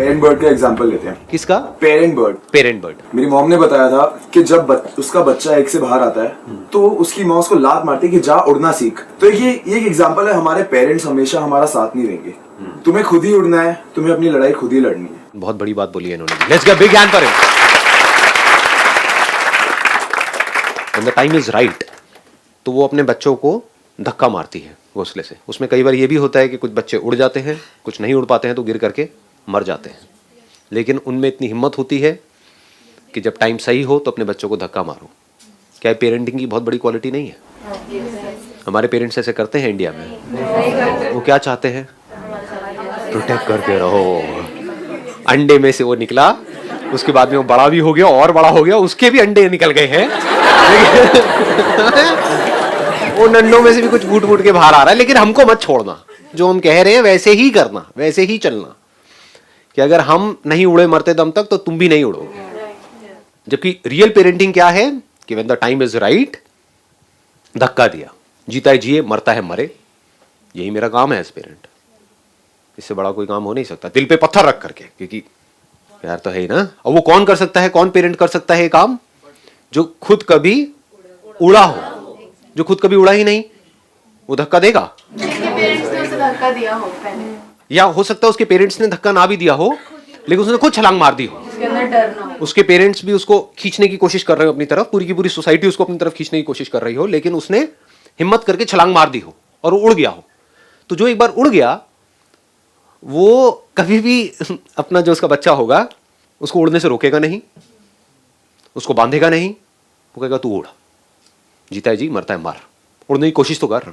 Parent bird का example लेते हैं। किसका? Parent bird. Parent bird. मेरी मॉम ने बताया था कि जब उसका बच्चा एग से बाहर आता है तो उसकी मॉम उसको लात मारती है कि जा उड़ना सीख। तो ये एक एग्जांपल है, हमारे पेरेंट्स हमेशा हमारा साथ नहीं देंगे। तुम्हें खुद ही उड़ना है, तुम्हें अपनी लड़ाई खुद ही लड़नी है। बहुत बड़ी बात बोली है इन्होंने। Let's give big hand for him. When the time is right तो वो अपने बच्चों को धक्का मारती है घोंसले से। उसमें कई बार ये भी होता है कि कुछ बच्चे उड़ जाते हैं, कुछ नहीं उड़ पाते हैं तो गिर करके मर जाते हैं, लेकिन उनमें इतनी हिम्मत होती है कि जब टाइम सही हो तो अपने बच्चों को धक्का मारो। क्या पेरेंटिंग की बहुत बड़ी क्वालिटी नहीं है? हमारे पेरेंट्स ऐसे करते हैं इंडिया में। वो क्या चाहते हैं? प्रोटेक्ट करके रहो। अंडे में से वो निकला, उसके बाद में वो बड़ा भी हो गया और बड़ा हो गया, उसके भी अंडे निकल गए हैं। वो नन्नों में से भी कुछ फूट फूट के बाहर आ रहा है। लेकिन हमको मत छोड़ना, जो हम कह रहे हैं वैसे ही करना, वैसे ही चलना, कि अगर हम नहीं उड़े मरते दम तक तो तुम भी नहीं उड़ोगे। जबकि रियल पेरेंटिंग क्या है कि when the time is right, धक्का दिया, जीता है जिए, मरता है मरे। यही मेरा काम है एज पेरेंट। इससे बड़ा कोई काम हो नहीं सकता, दिल पे पत्थर रख करके, क्योंकि प्यार तो है ही ना। और वो कौन कर सकता है, कौन पेरेंट कर सकता है ये काम? जो खुद कभी उड़ा हो। जो खुद कभी उड़ा ही नहीं, वो धक्का देगा? पेरेंट्स ने उसे धक्का दिया हो पहले, या हो सकता है उसके पेरेंट्स ने धक्का ना भी दिया हो, लेकिन उसने खुद छलांग मार दी हो। उसके अंदर डर ना हो। उसके पेरेंट्स भी उसको खींचने की कोशिश कर रहे हो अपनी तरफ, पूरी की पूरी सोसाइटी उसको अपनी तरफ खींचने की कोशिश कर रही हो, लेकिन उसने हिम्मत करके छलांग मार दी हो और वो उड़ गया हो। तो जो एक बार उड़ गया, वो कभी भी अपना जो उसका बच्चा होगा उसको उड़ने से रोकेगा नहीं, उसको बांधेगा नहीं। वो कहेगा तू उड़, जीता है जी, मरता है मर, उड़ने की कोशिश तो कर।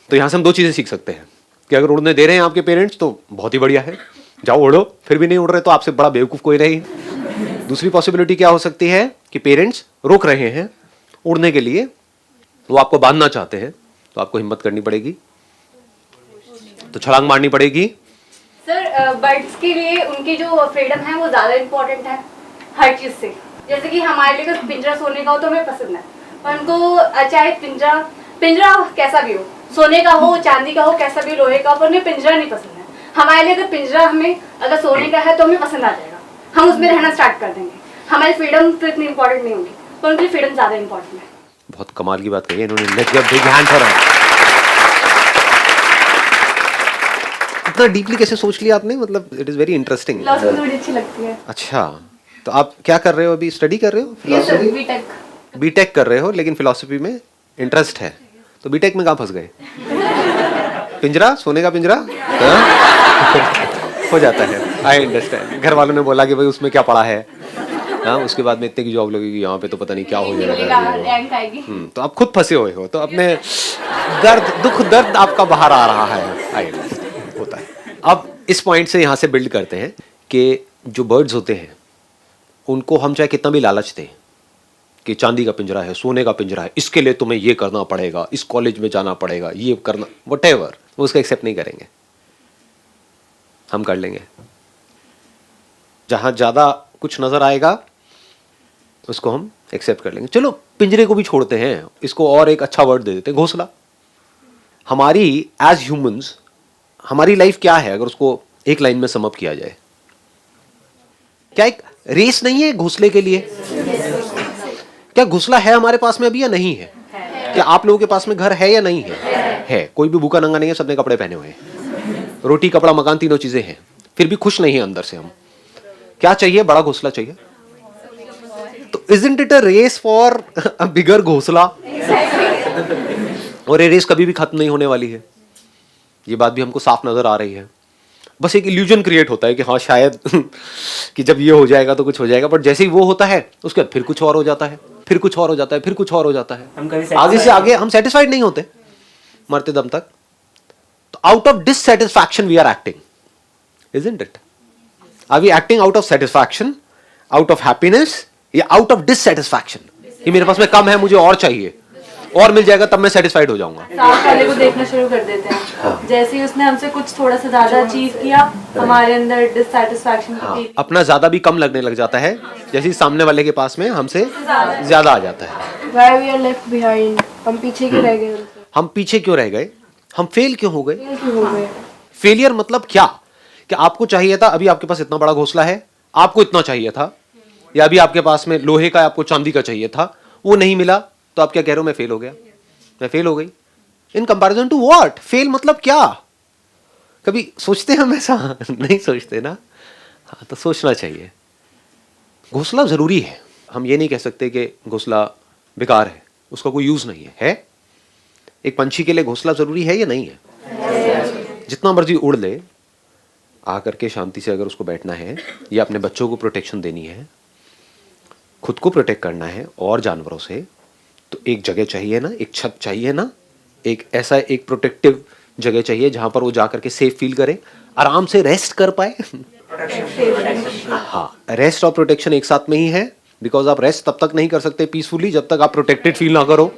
तो यहां से हम दो चीजें सीख सकते हैं कि अगर उड़ने दे रहे हैं आपके पेरेंट्स तो बहुत ही बढ़िया है, जाओ उड़ो। फिर भी नहीं उड़ रहे तो आपसे बड़ा बेवकूफ कोई नहीं। दूसरी पॉसिबिलिटी क्या हो सकती है कि पेरेंट्स रोक रहे हैं उड़ने के लिए, वो आपको बांधना चाहते हैं, तो आपको हिम्मत करनी पड़ेगी, तो छलांग मारनी पड़ेगी। सर, बर्ड्स के लिए उनकी जो फ्रीडम है वो ज्यादा इम्पोर्टेंट है हर चीज से। जैसे कि हमारे लिए अगर पिंजरा सोने का हो तो हमें पसंद है, पर उनको चाहे पिंजरा कैसा भी हो, सोने का हो, चांदी का हो, कैसा भी, लोहे का हो, पर उन्हें पिंजरा नहीं पसंद है। हमारे लिए अगर पिंजरा हमें अगर सोने का है तो हमें पसंद आ जाएगा, हम उसमें रहना स्टार्ट कर देंगे। हमारी फ्रीडम तो इतनी इंपॉर्टेंट नहीं होगी, पर उनकी फ्रीडम ज्यादा इंपॉर्टेंट है। बहुत कमाल की बात कही है इन्होंने। Let's give big hand for her. इतना डीपली कैसे सोच लिया आपने? मतलब it is very interesting. Philosophy थोड़ी अच्छी लगती है। अच्छा, तो आप क्या कर रहे हो अभी? स्टडी कर रहे हो? Philosophy BTech. बीटेक कर रहे हो, लेकिन फिलॉसफी में इंटरेस्ट है। तो बीटेक में कहाँ फंस गए? पिंजरा, सोने का पिंजरा? हो जाता है, आई अंडरस्टैंड। घर वालों ने बोला कि भाई उसमें क्या पड़ा है, हाँ, उसके बाद में इतने की जॉब लगेगी, यहाँ पे तो पता नहीं क्या हो जाएगा। रैंक आएगी। तो आप खुद फंसे हुए हो, तो अपने दर्द आपका बाहर आ रहा है, आई अंडरस्टैंड, होता है। अब इस पॉइंट से यहाँ से बिल्ड करते हैं कि जो बर्ड्स होते हैं उनको हम चाहे कितना भी लालच दें कि चांदी का पिंजरा है, सोने का पिंजरा है, इसके लिए तुम्हें ये करना पड़ेगा, इस कॉलेज में जाना पड़ेगा, ये करना, व्हाटएवर, वो उसका एक्सेप्ट नहीं करेंगे। हम कर लेंगे। जहां ज्यादा कुछ नजर आएगा उसको हम एक्सेप्ट कर लेंगे। चलो पिंजरे को भी छोड़ते हैं, इसको और एक अच्छा वर्ड दे देते हैं, घोंसला। हमारी एज ह्यूमंस, हमारी लाइफ क्या है अगर उसको एक लाइन में सम अप किया जाए? क्या एक रेस नहीं है घोंसले के लिए? क्या घोंसला है हमारे पास में अभी या नहीं है? क्या आप लोगों के पास में घर है या नहीं है? है। कोई भी भूखा नंगा नहीं है, सबने कपड़े पहने हुए हैं, रोटी कपड़ा मकान तीनों चीजें हैं, फिर भी खुश नहीं है अंदर से हम। क्या चाहिए? बड़ा घोंसला चाहिए। तो isn't it a race for a bigger घोंसला? और ये रेस कभी भी खत्म नहीं होने वाली है, ये बात भी हमको साफ नजर आ रही है। बस एक इल्यूजन क्रिएट होता है कि हाँ शायद कि जब ये हो जाएगा तो कुछ हो जाएगा, बट जैसे ही वो होता है उसके बाद फिर कुछ और हो जाता है, फिर कुछ और हो जाता है, फिर कुछ और हो जाता है। आगे से आगे हम सेटिस्फाइड नहीं होते मरते दम तक। तो out of dissatisfaction we are acting, isn't it? Are we acting out of satisfaction, out of happiness, या आउट ऑफ डिससैटिस्फैक्शन कि मेरे पास में कम है, मुझे और चाहिए, और मिल जाएगा तब मैं सेटिस्फाइड हो जाऊंगा। साथ वाले को देखना शुरू कर देते हैं। हाँ। जैसे ही उसने हमसे कुछ थोड़ा सा ज्यादा अचीव किया, हमारे अंदर डिससैटिस्फैक्शन की अपना ज्यादा भी कम लगने लग जाता है, जैसे ही सामने वाले के पास में हमसे ज्यादा आ जाता है। Why we are left behind? हम पीछे क्यों रह गए उनसे? हम पीछे क्यों रह गए? हम फेल क्यों हो गए? क्यों हो गए? फेलियर मतलब क्या? कि आपको चाहिए था, अभी आपके पास इतना बड़ा घोंसला है, आपको इतना चाहिए था, या अभी आपके पास में लोहे का, आपको चांदी का चाहिए था, वो नहीं मिला, तो आप क्या कह रहे हो, मैं फेल हो गया, मैं फेल हो गई। In comparison to what? Fail मतलब क्या? कभी सोचते हम ऐसा? नहीं सोचते ना। हाँ, तो सोचना चाहिए। घोंसला जरूरी है, हम ये नहीं कह सकते कि घोंसला बेकार है, उसका कोई यूज नहीं है। एक पंछी के लिए घोंसला जरूरी है या नहीं है? जितना मर्जी उड़ ले, आकर के शांति से अगर उसको बैठना है, या अपने बच्चों को प्रोटेक्शन देनी है, खुद को प्रोटेक्ट करना है और जानवरों से, तो एक जगह चाहिए ना, एक छत चाहिए ना, एक ऐसा एक प्रोटेक्टिव जगह चाहिए जहां पर वो जाकर के सेफ फील करे, आराम से रेस्ट कर पाए। हाँ, रेस्ट और प्रोटेक्शन एक साथ में ही है, बिकॉज आप रेस्ट तब तक नहीं कर सकते पीसफुली जब तक आप प्रोटेक्टेड फील ना करो।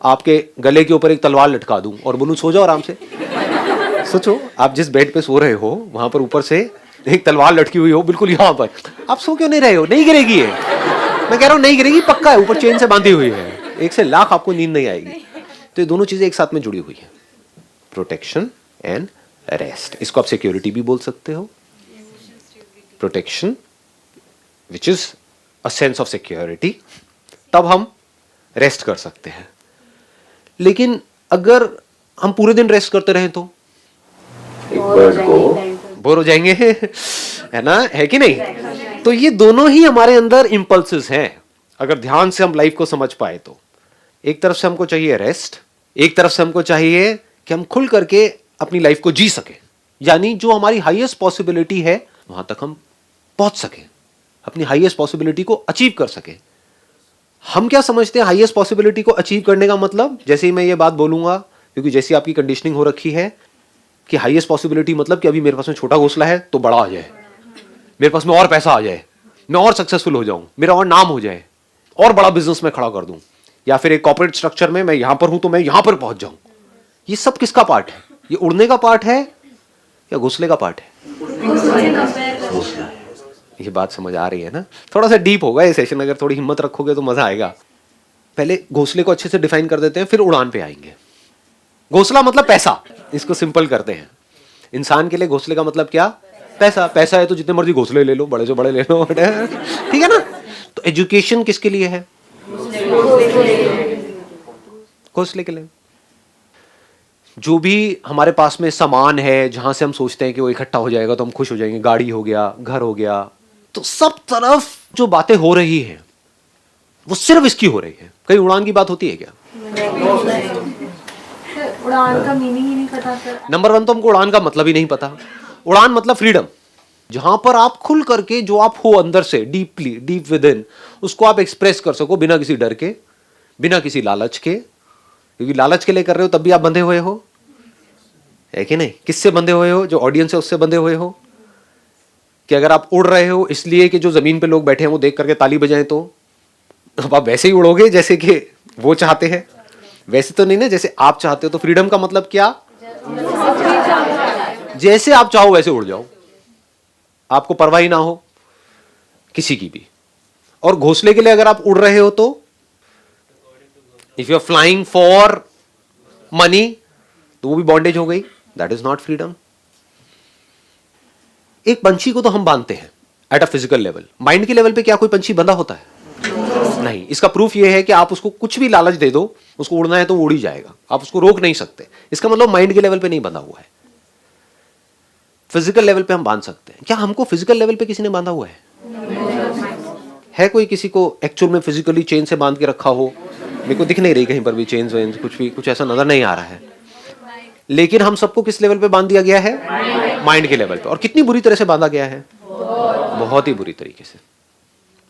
आपके गले के ऊपर एक तलवार लटका दूं और बोलूं सो जाओ आराम से, सोचो आप जिस बेड पे सो रहे हो वहां पर ऊपर से एक तलवार लटकी हुई हो बिल्कुल यहाँ पर, आप सो क्यों नहीं रहे हो? नहीं गिरेगी ये, मैं कह रहा हूँ नहीं गिरेगी, पक्का है, ऊपर चेन से बांधी हुई है, 1 से लाख आपको नींद नहीं आएगी। तो ये दोनों चीजें एक साथ में जुड़ी हुई है, प्रोटेक्शन एंड रेस्ट। इसको आप सिक्योरिटी भी बोल सकते हो, protection which is a sense of security, तब हम रेस्ट कर सकते हैं। लेकिन अगर हम पूरे दिन रेस्ट करते रहें तो एक बर्ड को बोर हो जाएंगे, है ना, है कि नहीं? तो ये दोनों ही हमारे अंदर इंपल्सेस हैं, अगर ध्यान से हम लाइफ को समझ पाए तो। एक तरफ से हमको चाहिए रेस्ट, एक तरफ से हमको चाहिए कि हम खुल करके अपनी लाइफ को जी सके, यानी जो हमारी हाईएस्ट पॉसिबिलिटी है वहां तक हम पहुंच सके, अपनी हाईएस्ट पॉसिबिलिटी को अचीव कर सके। हम क्या समझते हैं हाईएस्ट पॉसिबिलिटी को अचीव करने का मतलब? जैसे ही मैं ये बात बोलूंगा, क्योंकि जैसी आपकी कंडीशनिंग हो रखी है कि हाईएस्ट पॉसिबिलिटी मतलब कि अभी मेरे पास में छोटा घोंसला है तो बड़ा आ जाए, मेरे पास में और पैसा आ जाए, मैं और सक्सेसफुल हो जाऊं, मेरा और नाम हो जाए, और बड़ा बिजनेस में खड़ा कर दूं, या फिर एक कॉर्पोरेट स्ट्रक्चर में मैं यहां पर हूं तो मैं यहां पर पहुंच जाऊं। ये सब किसका पार्ट है? ये उड़ने का पार्ट है या घोंसले का पार्ट है? ये बात समझ आ रही है ना? थोड़ा सा डीप होगा ये सेशन, अगर थोड़ी हिम्मत रखोगे तो मजा आएगा। पहले घोंसले को अच्छे से डिफाइन कर देते हैं, फिर उड़ान पे आएंगे। घोंसला मतलब पैसा, इसको सिंपल करते हैं। इंसान के लिए घोंसले का मतलब क्या? पैसा। पैसा है तो जितने मर्जी घोंसले ले लो, बड़े से बड़े ले लो, ठीक है ना? तो एजुकेशन किसके लिए है? घोंसले के लिए। जो भी हमारे पास में सामान है, जहां से हम सोचते हैं कि वो इकट्ठा हो जाएगा तो हम खुश हो जाएंगे, गाड़ी हो गया, घर हो गया, तो सब तरफ जो बातें हो रही हैं वो सिर्फ इसकी हो रही है। कहीं उड़ान की बात होती है क्या? उड़ान का मीनिंग ही नहीं पता सर। नंबर 1 तो हमको उड़ान का मतलब ही नहीं पता। उड़ान मतलब फ्रीडम, जहां पर आप खुल करके जो आप हो अंदर से डीपली, डीप विद इन, उसको आप एक्सप्रेस कर सको बिना किसी डर के, बिना किसी लालच के। क्योंकि लालच के लिए कर रहे हो तब भी आप बंधे हुए हो, है कि नहीं? किससे बंधे हुए हो? जो ऑडियंस है उससे बंधे हुए हो। कि अगर आप उड़ रहे हो इसलिए कि जो जमीन पे लोग बैठे हैं वो देख करके ताली बजाएं, तो अब आप वैसे ही उड़ोगे जैसे कि वो चाहते हैं? वैसे तो नहीं ना, जैसे आप चाहते हो। तो फ्रीडम का मतलब क्या? जैसे आप चाहो वैसे उड़ जाओ, आपको परवाह ही ना हो किसी की भी। और घोंसले के लिए अगर आप उड़ रहे हो तो if you are flying for money तो वो भी बॉन्डेज हो गई, दैट इज नॉट फ्रीडम। एक पंछी को तो हम बांधते हैं at a physical level, mind के लेवल पे क्या कोई पंछी बंधा होता है? नहीं। इसका प्रूफ ये है कि आप उसको कुछ भी लालच दे दो, उसको उड़ना है तो वो उड़ ही जाएगा, आप उसको रोक नहीं सकते। इसका मतलब माइंड के लेवल पे नहीं बंधा हुआ है, फिजिकल लेवल पे हम बांध सकते हैं। क्या हमको फिजिकल लेवल पे किसी ने बांधा हुआ है कोई किसी को एक्चुअल में फिजिकली चेन से बांध के रखा हो? मेरे को दिख नहीं रही कहीं पर भी चेन्स वेन्स, कुछ भी कुछ ऐसा नजर नहीं आ रहा है। लेकिन हम सबको किस लेवल पे बांध दिया गया है? माइंड के लेवल पे। और कितनी बुरी तरह से बांधा गया है? बहुत ही बुरी तरीके से।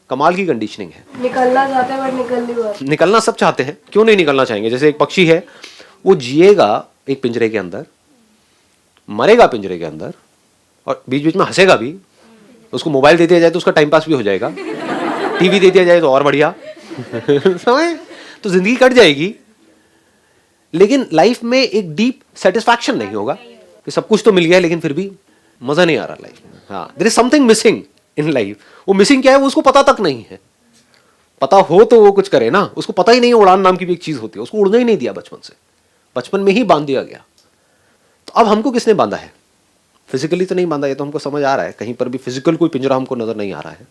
कमाल की कंडीशनिंग है। निकलना चाहते हैं बट निकल नहीं पाते। निकलना सब चाहते हैं, क्यों नहीं निकलना चाहेंगे? जैसे एक पक्षी है, वो जिएगा एक पिंजरे के अंदर, मरेगा पिंजरे के अंदर, और बीच बीच में हंसेगा भी। उसको मोबाइल दे दिया जाए तो उसका टाइम पास भी हो जाएगा, टीवी दे दिया जाए तो और बढ़िया समझ? तो जिंदगी कट जाएगी, लेकिन लाइफ में एक डीप सेटिस्फैक्शन नहीं होगा कि सब कुछ तो मिल गया लेकिन फिर भी मजा नहीं आ रहा लाइफ में। हाँ, there is something missing in life. वो मिसिंग क्या है वो उसको पता तक नहीं है। पता हो तो वो कुछ करे ना, उसको पता ही नहीं है उड़ान नाम की भी एक चीज होती है। उसको उड़ने ही नहीं दिया बचपन से, बचपन में ही बांध दिया गया। तो अब हमको किसने बांधा है? फिजिकली तो नहीं बांधा, ये तो हमको समझ आ रहा है, कहीं पर भी फिजिकल कोई पिंजरा हमको नजर नहीं आ रहा है,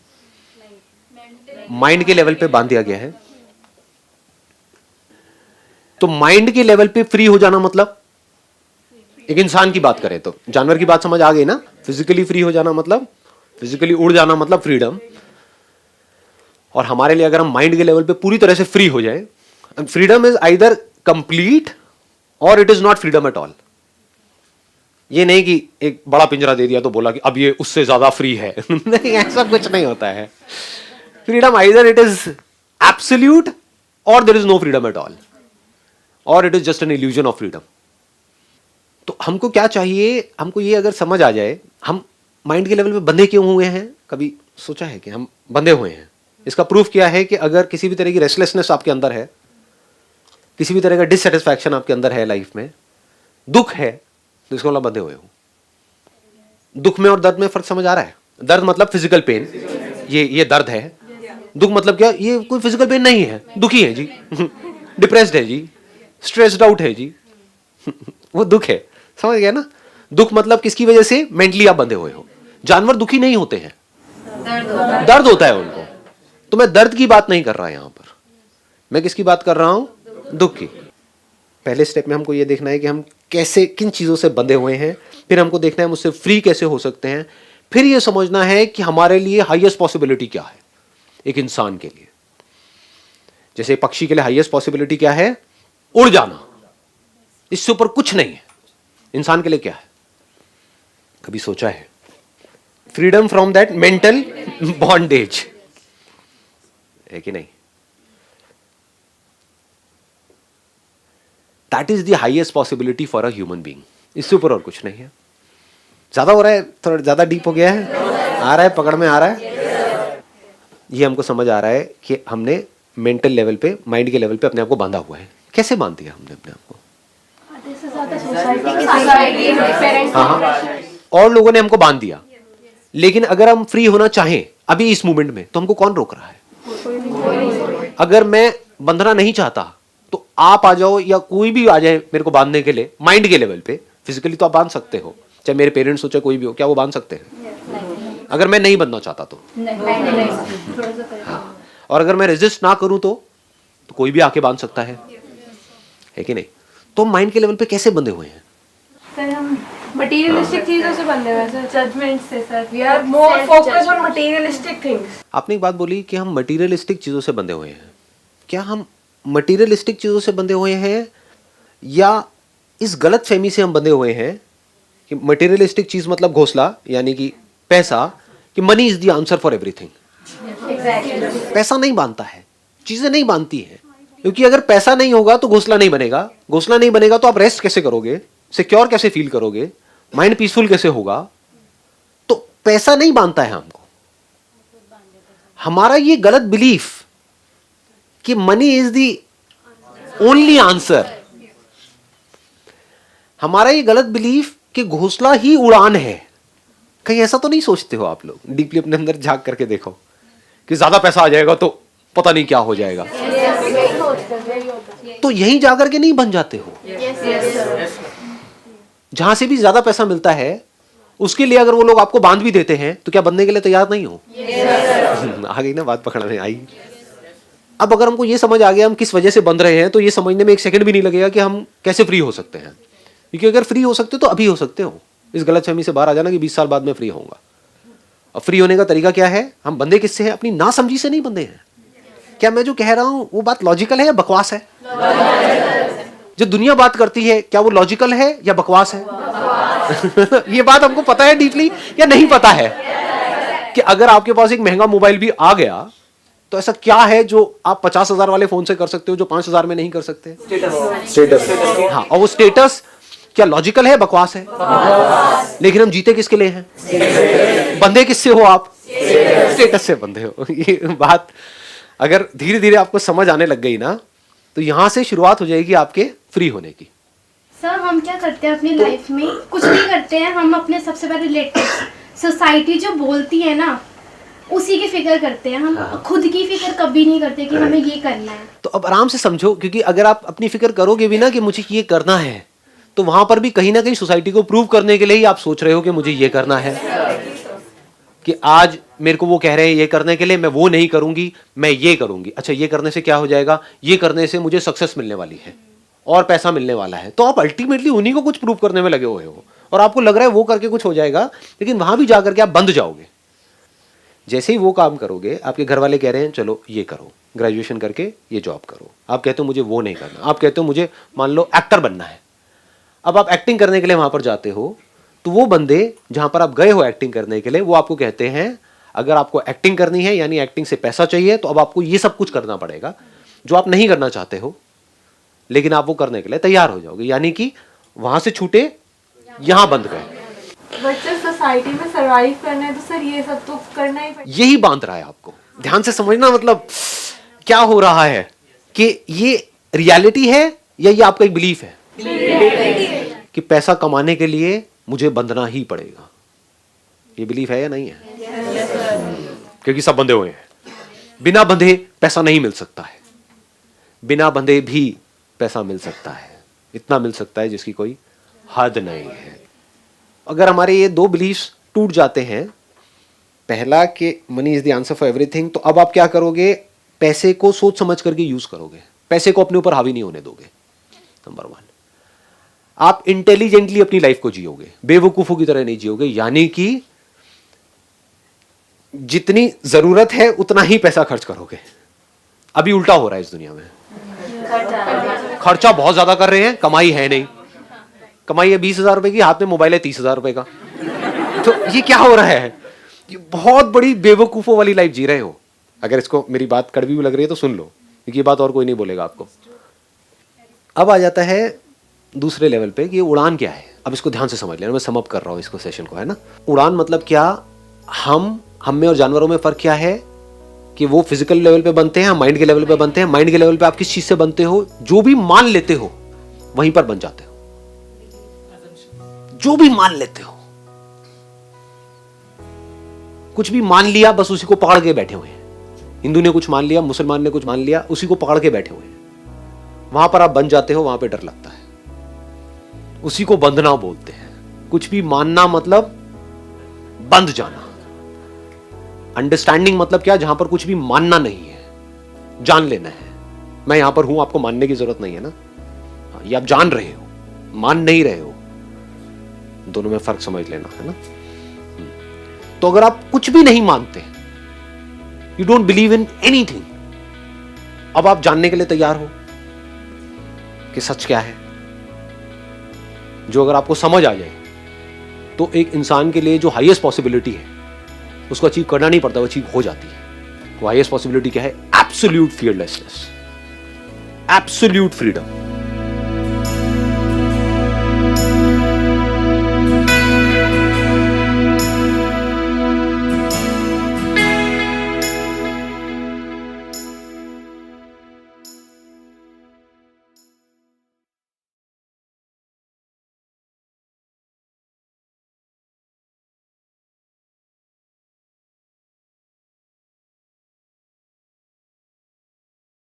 माइंड के लेवल पे बांध दिया गया है। तो माइंड के लेवल पे फ्री हो जाना मतलब, एक इंसान की बात करें तो, जानवर की बात समझ आ गई ना, फिजिकली फ्री हो जाना मतलब, फिजिकली उड़ जाना मतलब फ्रीडम। और हमारे लिए अगर हम माइंड के लेवल पे पूरी तरह से फ्री हो जाए, फ्रीडम इज आइदर कंप्लीट और it is not freedom at all. ये नहीं कि एक बड़ा पिंजरा दे दिया तो बोला कि अब ये उससे ज्यादा फ्री है नहीं, ऐसा कुछ नहीं होता है। Freedom either it is absolute और there is no freedom at all, और it is just an illusion of freedom. तो हमको क्या चाहिए, हमको ये अगर समझ आ जाए हम माइंड के लेवल पे बंधे क्यों हुए हैं, कभी सोचा है कि हम बंधे हुए हैं? इसका प्रूफ क्या है कि अगर किसी भी तरह की रेस्टलेसनेस आपके अंदर है, किसी भी तरह का डिससेटिस्फैक्शन आपके अंदर है, लाइफ में दुख है, तो इसको मतलब बंधे हुए हो। दुख में और दर्द में फर्क समझ आ रहा है? दर्द मतलब फिजिकल पेन, ये दर्द है। दुख मतलब क्या, ये कोई फिजिकल पेन नहीं है, दुखी है जी डिप्रेस्ड है जी, स्ट्रेस्ड आउट है जी वो दुख है, समझ गया ना? दुख मतलब किसकी वजह से मेंटली आप बंधे हुए हो। जानवर दुखी नहीं होते हैं, दर्द होता है उनको। तो मैं दर्द की बात नहीं कर रहा यहां पर, मैं किसकी बात कर रहा हूं, दुख की। पहले स्टेप में हमको यह देखना है कि हम कैसे, किन चीजों से बंधे हुए हैं, फिर हमको देखना है हम उससे फ्री कैसे हो सकते हैं, फिर यह समझना है कि हमारे लिए हाईएस्ट पॉसिबिलिटी क्या है एक इंसान के लिए। जैसे पक्षी के लिए हाईएस्ट पॉसिबिलिटी क्या है, उड़ जाना, इससे ऊपर कुछ नहीं है। इंसान के लिए क्या है, कभी सोचा है? Freedom from that mental bondage, है कि नहीं? That is the highest possibility for a human being, इससे ऊपर और कुछ नहीं है। ज्यादा हो रहा है, थोड़ा ज्यादा डीप हो गया है, आ रहा है, पकड़ में आ रहा है। ये हमको समझ आ रहा है कि हमने मेंटल लेवल पे, माइंड के लेवल पे अपने आप को बांधा हुआ है। कैसे बांध दिया हमने अपने आप को? हाँ, और लोगों ने हमको बांध दिया। लेकिन अगर हम फ्री होना चाहें अभी इस मोमेंट में, तो हमको कौन रोक रहा है? अगर मैं बंधना नहीं चाहता तो आप आ जाओ, या कोई भी आ जाए मेरे को बांधने के लिए, माइंड के लेवल पे। फिजिकली तो आप बांध सकते हो, चाहे मेरे पेरेंट्स हो चाहे कोई भी हो, क्या वो बांध सकते हैं? अगर मैं नहीं बंधना चाहता तो हाँ। और अगर मैं रेजिस्ट ना करूं तो कोई भी आके बांध सकता है कि नहीं? तो माइंड के लेवल पे कैसे बंधे हुए हैं? सर हम मटेरियलिस्टिक चीजों से बंधे हुए हैं सर, जजमेंट से sir. We are more focused on materialistic things. आपने एक बात बोली कि हम मटेरियलिस्टिक चीजों से बंधे हुए हैं। क्या हम मटेरियलिस्टिक चीजों से बंधे हुए हैं, या इस गलत फहमी से हम बंधे हुए हैं कि मटेरियलिस्टिक चीज मतलब घोंसला, यानी कि पैसा, कि money is the answer for everything. पैसा नहीं बांधता है, चीजें नहीं बांधती है, क्योंकि अगर पैसा नहीं होगा तो घोंसला नहीं बनेगा, घोंसला नहीं बनेगा तो आप रेस्ट कैसे करोगे, सिक्योर कैसे फील करोगे, माइंड पीसफुल कैसे होगा? तो पैसा नहीं बांधता है हमको। हमारा ये गलत बिलीफ कि money is the only answer, हमारा ये गलत बिलीफ कि घोंसला ही उड़ान है। कहीं ऐसा तो नहीं सोचते हो आप लोग? डीपली अपने अंदर झांक करके देखो कि ज्यादा पैसा आ जाएगा तो पता नहीं क्या हो जाएगा। तो यहीं जाकर के नहीं बन जाते हो। जहां से भी ज्यादा पैसा मिलता है उसके लिए अगर वो लोग आपको बांध भी देते हैं तो क्या बनने के लिए तैयार नहीं हो? आ गई ना बात, पकड़ में आई। अब अगर हमको ये समझ आ गया हम किस वजह से बंध रहे हैं, तो ये समझने में एक सेकंड भी नहीं लगेगा कि हम कैसे फ्री हो सकते हैं। क्योंकि अगर फ्री हो सकते हो तो अभी हो सकते हो। इस गलतफहमी से बाहर आ जाना कि 20 साल बाद में फ्री होऊंगा। अब फ्री होने का तरीका क्या है? हम बंधे किससे हैं? अपनी नासमझी से नहीं बंधे हैं। क्या मैं जो कह रहा हूं वो बात लॉजिकल है या बकवास है? जो दुनिया बात करती है क्या वो लॉजिकल है या बकवास है? ये बात हमको पता है डीपली या नहीं पता है कि अगर आपके पास एक महंगा मोबाइल भी आ गया तो ऐसा क्या है जो आप 50,000 वाले फोन से कर सकते हो जो 5,000 में नहीं कर सकते? स्टेटस। हाँ, और वो स्टेटस क्या लॉजिकल है, बकवास है? लेकिन हम जीते किसके लिए हैं? बंधे किससे हो आप? स्टेटस से बंधे हो। ये बात अगर धीरे धीरे आपको समझ आने लग गई ना, तो यहां से शुरुआत हो जाएगी आपके फ्री होने की। सर हम क्या करते हैं अपनी लाइफ में? कुछ नहीं करते हैं हम। अपने सबसे पहले रिलेटिव, सोसाइटी जो बोलती है ना, उसी की फिक्र करते हैं हम। खुद की फिक्र कभी नहीं करते कि हमें ये करना है। तो अब आराम से समझो, क्योंकि अगर आप अपनी फिक्र करोगे भी ना कि मुझे ये करना है, तो वहां पर भी कहीं ना कहीं सोसाइटी को प्रूव करने के लिए ही आप सोच रहे हो कि मुझे ये करना है, कि आज मेरे को वो कह रहे हैं ये करने के लिए, मैं वो नहीं करूंगी, मैं ये करूंगी। अच्छा, ये करने से क्या हो जाएगा? ये करने से मुझे सक्सेस मिलने वाली है और पैसा मिलने वाला है। तो आप अल्टीमेटली उन्हीं को कुछ प्रूव करने में लगे हुए हो और आपको लग रहा है वो करके कुछ हो जाएगा, लेकिन वहां भी जाकर के आप बंद जाओगे। जैसे ही वो काम करोगे, आपके घर वाले कह रहे हैं चलो ये करो, ग्रेजुएशन करके ये जॉब करो, आप कहते हो मुझे वो नहीं करना, आप कहते हो मुझे मान लो एक्टर बनना है। अब आप एक्टिंग करने के लिए वहां पर जाते हो, तो वो बंदे जहां पर आप गए हो एक्टिंग करने के लिए, वो आपको कहते हैं अगर आपको एक्टिंग करनी है यानी एक्टिंग से पैसा चाहिए, तो अब आपको ये सब कुछ करना पड़ेगा जो आप नहीं करना चाहते हो, लेकिन आप वो करने के लिए तैयार हो जाओगे। यानी कि वहां से छूटे, यहां बंद गए। बच्चे सोसाइटी में सरवाइव करना है तो सर ये सब तो करना ही पड़ेगा। यही बांध रहा है आपको। ध्यान से समझना, मतलब क्या हो रहा है कि ये रियलिटी है या ये आपका एक बिलीफ है कि पैसा कमाने के लिए मुझे बंधना ही पड़ेगा। ये बिलीफ है या नहीं है? क्योंकि सब बंधे हुए हैं। बिना बंधे पैसा नहीं मिल सकता है, बिना बंधे भी पैसा मिल सकता है, इतना मिल सकता है जिसकी कोई हद नहीं है। अगर हमारे ये दो बिलीफ्स टूट जाते हैं, पहला कि money is the answer for everything, तो अब आप क्या करोगे? पैसे को सोच समझ करके यूज करोगे, पैसे को अपने ऊपर हावी नहीं होने दोगे। नंबर 1, आप इंटेलिजेंटली अपनी लाइफ को जियोगे, बेवकूफों की तरह नहीं जियोगे। यानी कि जितनी जरूरत है उतना ही पैसा खर्च करोगे। अभी उल्टा हो रहा है इस दुनिया में, खर्चा बहुत ज्यादा कर रहे हैं, कमाई है नहीं। कमाई है 20,000 रुपए की, हाथ में मोबाइल है 30,000 रुपए का। तो ये क्या हो रहा है? ये बहुत बड़ी बेवकूफों वाली लाइफ जी रहे हो। अगर इसको मेरी बात कड़वी भी लग रही है तो सुन लो, क्योंकि ये बात और कोई नहीं बोलेगा आपको। अब आ जाता है दूसरे लेवल पे कि उड़ान क्या है। अब इसको ध्यान से समझ लेना, मैं सम अप कर रहा हूं इसको, सेशन को, है ना। उड़ान मतलब क्या? हम में और जानवरों में फर्क क्या है कि वो फिजिकल लेवल पे बनते हैं, हम माइंड के लेवल पे बनते हैं। माइंड के लेवल पे आप किस चीज से बनते हो? जो भी मान लेते हो वहीं पर बन जाते हो। जो भी मान लेते हो, कुछ भी मान लिया, बस उसी को पकड़ के बैठे हुए हैं। हिंदू ने कुछ मान लिया, मुसलमान ने कुछ मान लिया, उसी को पकड़ के बैठे हुए हैं। वहां पर आप बन जाते हो, वहां पे डर लगता है। उसी को बंधना बोलते हैं। कुछ भी मानना मतलब बंध जाना। अंडरस्टैंडिंग मतलब क्या? जहां पर कुछ भी मानना नहीं है, जान लेना है। मैं यहां पर हूं, आपको मानने की जरूरत नहीं है ना। ये आप जान रहे हो, मान नहीं रहे हो। दोनों में फर्क समझ लेना, है ना। तो अगर आप कुछ भी नहीं मानते, you don't believe in anything, अब आप जानने के लिए तैयार हो कि सच क्या है। जो अगर आपको समझ आ जाए तो एक इंसान के लिए जो हाईएस्ट पॉसिबिलिटी है उसको अचीव करना नहीं पड़ता, वो अचीव हो जाती है। वो हाईएस्ट पॉसिबिलिटी क्या है? Absolute fearlessness, absolute freedom.